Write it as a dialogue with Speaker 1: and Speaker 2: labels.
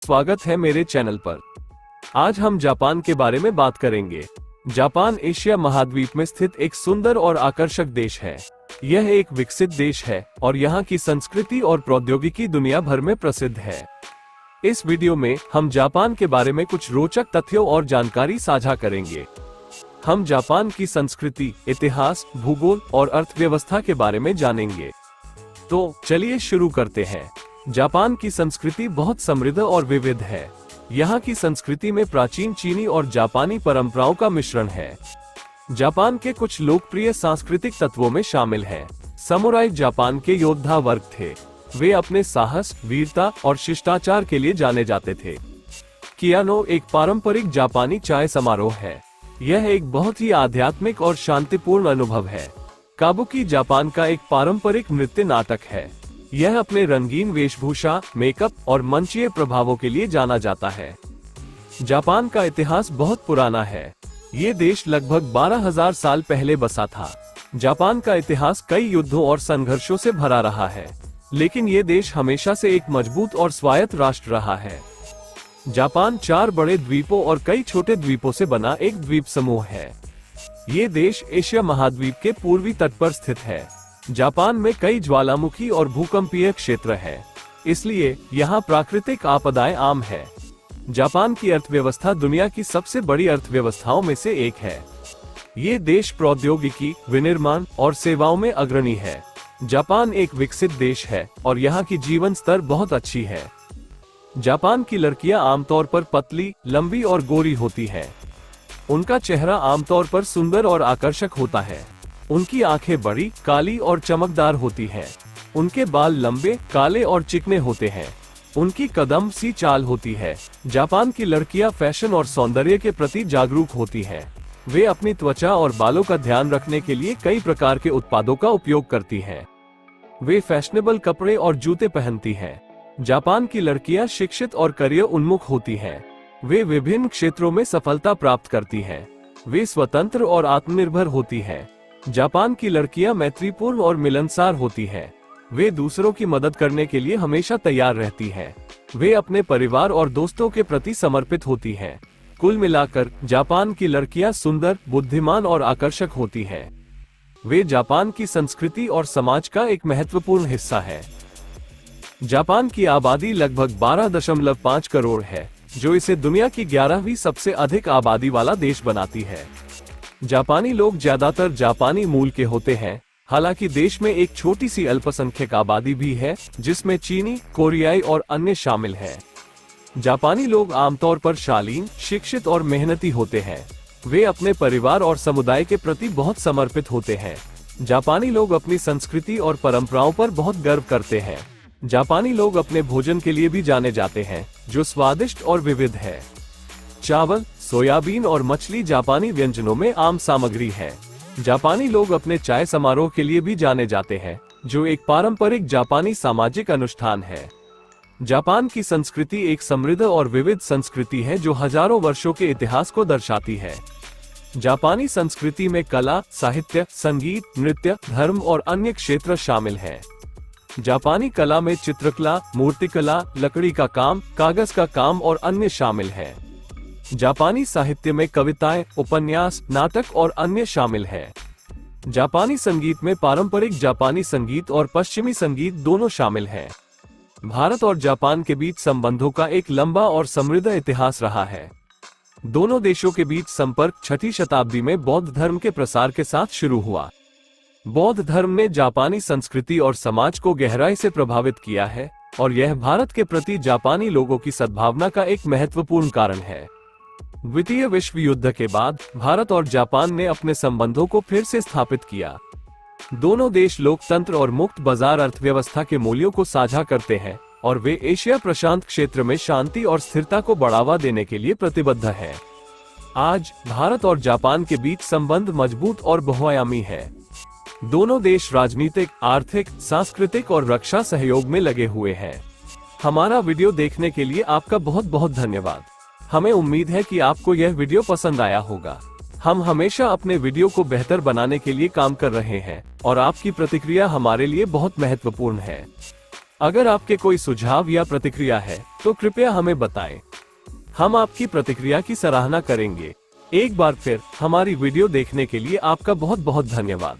Speaker 1: स्वागत है मेरे चैनल पर। आज हम जापान के बारे में बात करेंगे। जापान एशिया महाद्वीप में स्थित एक सुंदर और आकर्षक देश है। यह एक विकसित देश है और यहाँ की संस्कृति और प्रौद्योगिकी दुनिया भर में प्रसिद्ध है। इस वीडियो में हम जापान के बारे में कुछ रोचक तथ्यों और जानकारी साझा करेंगे। हम जापान की संस्कृति, इतिहास, भूगोल और अर्थव्यवस्था के बारे में जानेंगे। तो चलिए शुरू करते हैं। जापान की संस्कृति बहुत समृद्ध और विविध है। यहाँ की संस्कृति में प्राचीन चीनी और जापानी परंपराओं का मिश्रण है। जापान के कुछ लोकप्रिय सांस्कृतिक तत्वों में शामिल हैं। समुराई जापान के योद्धा वर्ग थे। वे अपने साहस, वीरता और शिष्टाचार के लिए जाने जाते थे। कियानो एक पारंपरिक जापानी चाय समारोह है। यह एक बहुत ही आध्यात्मिक और शांतिपूर्ण अनुभव है। काबुकी जापान का एक पारंपरिक नृत्य नाटक है। यह अपने रंगीन वेशभूषा, मेकअप और मंचीय प्रभावों के लिए जाना जाता है। जापान का इतिहास बहुत पुराना है। ये देश लगभग 12,000 साल पहले बसा था। जापान का इतिहास कई युद्धों और संघर्षों से भरा रहा है, लेकिन ये देश हमेशा से एक मजबूत और स्वायत्त राष्ट्र रहा है। जापान 4 बड़े द्वीपों और कई छोटे द्वीपों से बना एक द्वीप समूह है। ये देश एशिया महाद्वीप के पूर्वी तट पर स्थित है। जापान में कई ज्वालामुखी और भूकंपीय क्षेत्र है, इसलिए यहाँ प्राकृतिक आपदाएं आम है। जापान की अर्थव्यवस्था दुनिया की सबसे बड़ी अर्थव्यवस्थाओं में से एक है। ये देश प्रौद्योगिकी, विनिर्माण और सेवाओं में अग्रणी है। जापान एक विकसित देश है और यहाँ की जीवन स्तर बहुत अच्छी है। जापान की लड़कियां आमतौर पर पतली, लंबी और गोरी होती हैं। उनका चेहरा आमतौर पर सुंदर और आकर्षक होता है। उनकी आंखें बड़ी, काली और चमकदार होती हैं। उनके बाल लंबे, काले और चिकने होते हैं। उनकी कदम सी चाल होती है। जापान की लड़कियां फैशन और सौंदर्य के प्रति जागरूक होती हैं। वे अपनी त्वचा और बालों का ध्यान रखने के लिए कई प्रकार के उत्पादों का उपयोग करती हैं। वे फैशनेबल कपड़े और जूते पहनती हैं। जापान की लड़कियां शिक्षित और करियर उन्मुख होती हैं। वे विभिन्न क्षेत्रों में सफलता प्राप्त करती हैं। वे स्वतंत्र और आत्मनिर्भर होती हैं। जापान की लड़कियां मैत्रीपूर्ण और मिलनसार होती हैं। वे दूसरों की मदद करने के लिए हमेशा तैयार रहती हैं। वे अपने परिवार और दोस्तों के प्रति समर्पित होती हैं। कुल मिलाकर जापान की लड़कियां सुंदर, बुद्धिमान और आकर्षक होती हैं। वे जापान की संस्कृति और समाज का एक महत्वपूर्ण हिस्सा है। जापान की आबादी लगभग 12.5 करोड़ है, जो इसे दुनिया की 11वीं सबसे अधिक आबादी वाला देश बनाती है। जापानी लोग ज्यादातर जापानी मूल के होते हैं, हालांकि देश में एक छोटी सी अल्पसंख्यक आबादी भी है, जिसमें चीनी, कोरियाई और अन्य शामिल हैं। जापानी लोग आमतौर पर शालीन, शिक्षित और मेहनती होते हैं। वे अपने परिवार और समुदाय के प्रति बहुत समर्पित होते हैं। जापानी लोग अपनी संस्कृति और परंपराओं पर बहुत गर्व करते हैं। जापानी लोग अपने भोजन के लिए भी जाने जाते हैं, जो स्वादिष्ट और विविध है। चावल, सोयाबीन और मछली जापानी व्यंजनों में आम सामग्री है। जापानी लोग अपने चाय समारोह के लिए भी जाने जाते हैं, जो एक पारंपरिक जापानी सामाजिक अनुष्ठान है। जापान की संस्कृति एक समृद्ध और विविध संस्कृति है, जो हजारों वर्षों के इतिहास को दर्शाती है। जापानी संस्कृति में कला, साहित्य, संगीत, नृत्य, धर्म और अन्य क्षेत्र शामिल हैं। जापानी कला में चित्रकला, मूर्तिकला, लकड़ी का काम, कागज का काम और अन्य शामिल हैं। जापानी साहित्य में कविताएं, उपन्यास, नाटक और अन्य शामिल हैं। जापानी संगीत में पारंपरिक जापानी संगीत और पश्चिमी संगीत दोनों शामिल हैं। भारत और जापान के बीच संबंधों का एक लंबा और समृद्ध इतिहास रहा है। दोनों देशों के बीच संपर्क 6वीं शताब्दी में बौद्ध धर्म के प्रसार के साथ शुरू हुआ। बौद्ध धर्म ने जापानी संस्कृति और समाज को गहराई से प्रभावित किया है और यह भारत के प्रति जापानी लोगों की सद्भावना का एक महत्वपूर्ण कारण है। द्वितीय विश्व युद्ध के बाद भारत और जापान ने अपने संबंधों को फिर से स्थापित किया। दोनों देश लोकतंत्र और मुक्त बाजार अर्थव्यवस्था के मूल्यों को साझा करते हैं और वे एशिया प्रशांत क्षेत्र में शांति और स्थिरता को बढ़ावा देने के लिए प्रतिबद्ध हैं। आज भारत और जापान के बीच संबंध मजबूत और बहुआयामी है। दोनों देश राजनीतिक, आर्थिक, सांस्कृतिक और रक्षा सहयोग में लगे हुए हैं। हमारा वीडियो देखने के लिए आपका बहुत बहुत धन्यवाद। हमें उम्मीद है कि आपको यह वीडियो पसंद आया होगा। हम हमेशा अपने वीडियो को बेहतर बनाने के लिए काम कर रहे हैं और आपकी प्रतिक्रिया हमारे लिए बहुत महत्वपूर्ण है। अगर आपके कोई सुझाव या प्रतिक्रिया है तो कृपया हमें बताएं। हम आपकी प्रतिक्रिया की सराहना करेंगे। एक बार फिर हमारी वीडियो देखने के लिए आपका बहुत बहुत धन्यवाद।